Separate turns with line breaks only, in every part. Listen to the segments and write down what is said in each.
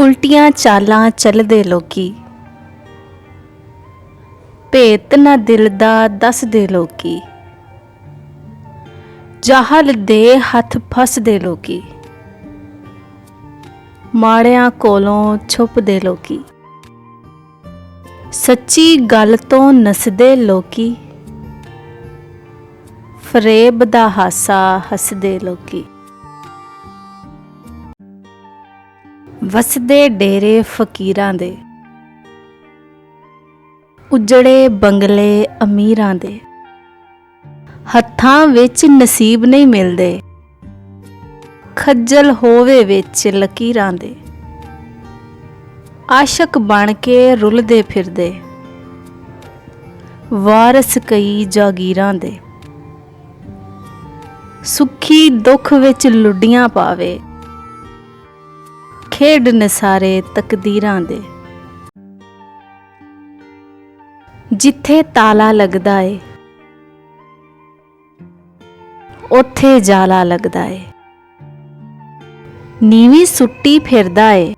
उल्टियां चालां चलदे लोकी, भेत ना दिल दा दसदे लोकी, जाहल दे हथ फसदे लोकी, माड़ियां कोलों छुपदे लोकी, सच्ची गल तो नसदे लोकी, फरेब दा हासा हसदे लोकी। वसदे डेरे फकीरां दे, उजड़े बंगले अमीरां दे, हत्थां विच नसीब नहीं मिलदे, खज्जल होवे विच लकीरां दे, आशक बन के रुलदे फिरदे, वारस कई जागीरां दे, सुखी दुख विच लुडियां पावे, खेड नसारे तकदीरां दे। जिथे ताला लगदा है ओथे जाला लगदा है, नीवी सुट्टी फिरदा है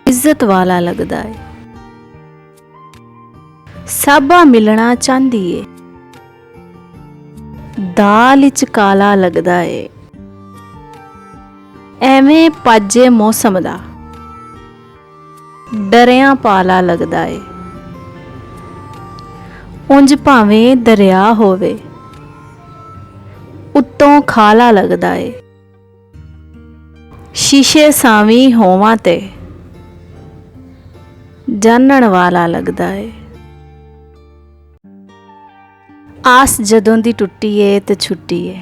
इज्जत वाला लगदा है, साबा मिलना चाहंदी है दाल विच काला लगदा है, एवें पाजे मौसम दा डरिया पाला लगदा है, उंज भावें दरिया होवे उत्तों खाला लगदा है, शीशे सावी होवां ते जानन वाला लगदा है। आस जदों दी टुटी है ते छुट्टी है,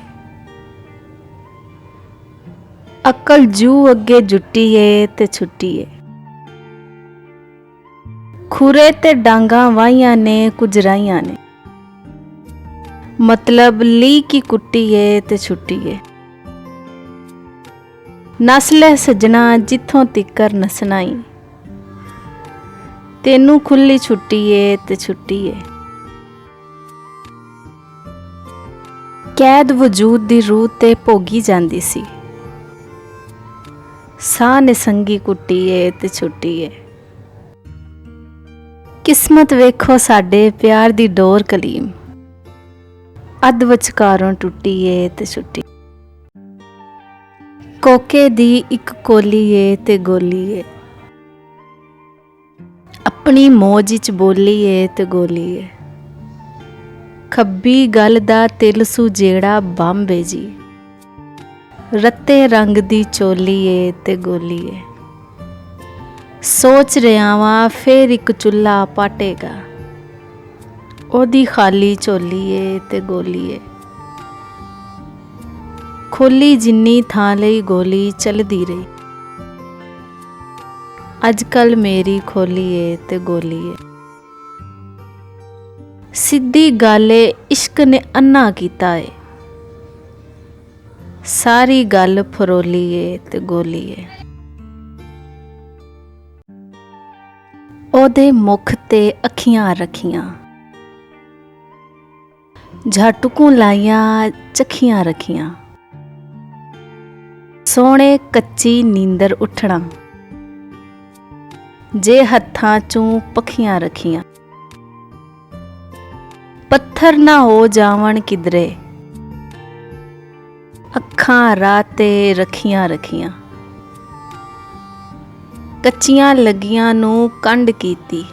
अक्ल जू अगे जुटी है ते छुट्टी है, खुरे ते डांगा वाहियां ने कुछ राहियां ने, मतलब ली की कुट्टी है ते छुट्टी है। नस लै सजना जिथों तिकर नसना ही, तेनू खुली छुट्टी है ते छुट्टी है। कैद वजूद दी रूह ते भोगी जांदी सी, साह ने संगी कुट्टी है ते छुट्टी है। किस्मत वेखो साडे प्यार दी डोर कलीम, अध विचकारों टुटी है ते छुट्टी। कोके दी इक कोली है ते गोली है, अपनी मौज च बोली है ते गोली है। खब्बी गल दा तिल सू जेड़ा बंब है जी, रत्ते रंग दी चोली है ते गोली है। सोच रहा वां फिर एक चुल्हा पाटेगा, ओदी खाली झोली है ते गोली है। खोली जिन्नी थां लई गोली चलदी रही, अजकल मेरी खोली है ते गोली है। सीधी गल इश्क ने अन्ना कीता है, सारी गल फरोली है ते गोली है। ओदे मुख ते अखियां रखियां, झटकू लाइयां चखियां रखियां। सोने कच्ची नींदर उठना, जे हत्थां चों पखियां रखियां। पत्थर ना हो जावन किधरे, अखां राह ते रखियां रखियां। कच्चियां लगियां नू कंड कीती,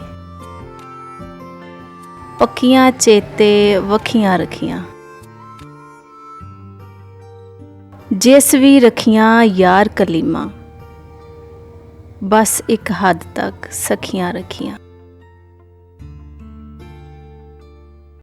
पक्कियां चेते वखियां रखियां। जिस भी रखियां यार कलीमा, बस एक हद तक सखियां रखियां।